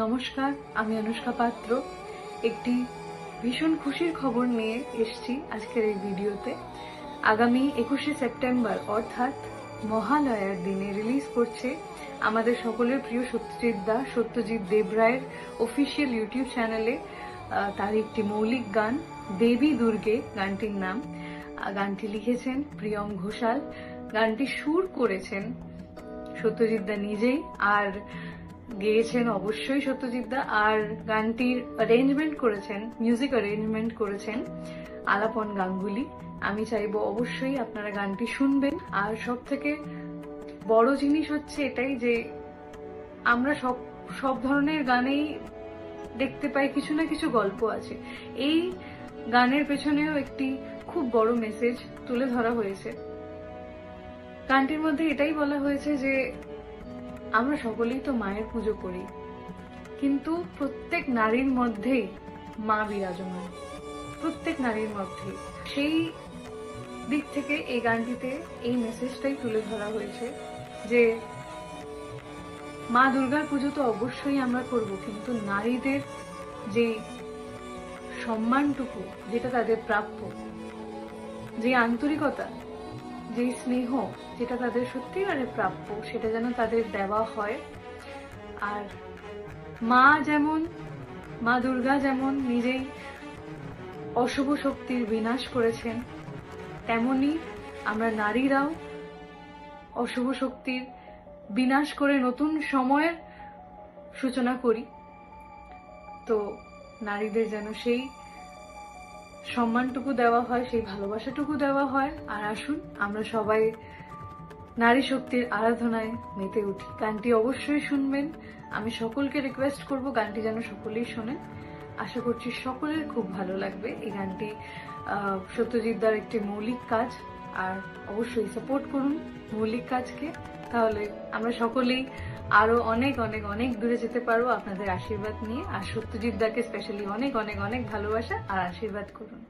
নমস্কার, আমি অনুষ্কা পাত্র। একটি ভীষণ খুশির খবর নিয়ে এসেছি আজকের এই ভিডিওতে। আগামী 21শে সেপ্টেম্বর অর্থাৎ মহালয়ার দিনে রিলিজ করছে আমাদের সকলের প্রিয় সত্যজিৎ দেব রায়ের অফিসিয়াল ইউটিউব চ্যানেলে তার একটি মৌলিক গান দেবী দুর্গে, গানটির নাম। গানটি লিখেছেন প্রিয়ম ঘোষাল, গানটি সুর করেছেন সত্যজিৎ দা নিজেই, আর গেয়েছেন অবশ্যই সত্যজিৎ দা। আর গানটির অ্যারেঞ্জমেন্ট করেছেন, মিউজিক অ্যারেঞ্জমেন্ট করেছেন আলাপন গাঙ্গুলি। আমি চাইবো অবশ্যই আপনারা গানটি শুনবেন। আর সব থেকে বড় জিনিস হচ্ছে এটাই যে আমরা সব ধরনের গানেই দেখতে পাই কিছু না কিছু গল্প আছে। এই গানের পেছনেও একটি খুব বড় মেসেজ তুলে ধরা হয়েছে। গানটির মধ্যে এটাই বলা হয়েছে যে আমরা সকলেই তো মায়ের পুজো করি, কিন্তু প্রত্যেক নারীর মধ্যেই মা বিরাজমান, প্রত্যেক নারীর মধ্যে। সেই দিক থেকে এই গানটিতে এই মেসেজটাই তুলে ধরা হয়েছে যে মা দুর্গার পুজো তো অবশ্যই আমরা করব, কিন্তু নারীদের যে সম্মানটুকু যেটা তাদের প্রাপ্য, যে আন্তরিকতা, যে স্নেহ যেটা তাদের সত্যিকারের প্রাপ্য, সেটা যেন তাদের দেওয়া হয়। আর মা দুর্গা যেমন নিজেই অশুভ শক্তির বিনাশ করেছেন, তেমনি আমরা নারীরাও অশুভ শক্তির বিনাশ করে নতুন সময়ের সূচনা করি। তো নারীদের যেন সেই সম্মানটুকু দেওয়া হয়, সেই ভালোবাসাটুকু দেওয়া হয়। আর আসুন আমরা সবাই নারী শক্তির আরাধনায় মেতে উঠি। গানটি অবশ্যই শুনবেন। আমি সকলকে রিকোয়েস্ট করব গানটি যেন সকলেই শোনেন। আশা করছি সকলের খুব ভালো লাগবে। এই গানটি সত্যজিৎ দার একটি মৌলিক কাজ, আর অবশ্যই সাপোর্ট করুন মৌলিক কাজকে। তাহলে আমরা সকলেই আরো অনেক অনেক অনেক দূরে যেতে পারবো আপনাদের আশীর্বাদ নিয়ে। আর সত্যজিৎ দাকে স্পেশালি অনেক অনেক অনেক ভালোবাসা আর আশীর্বাদ করুন।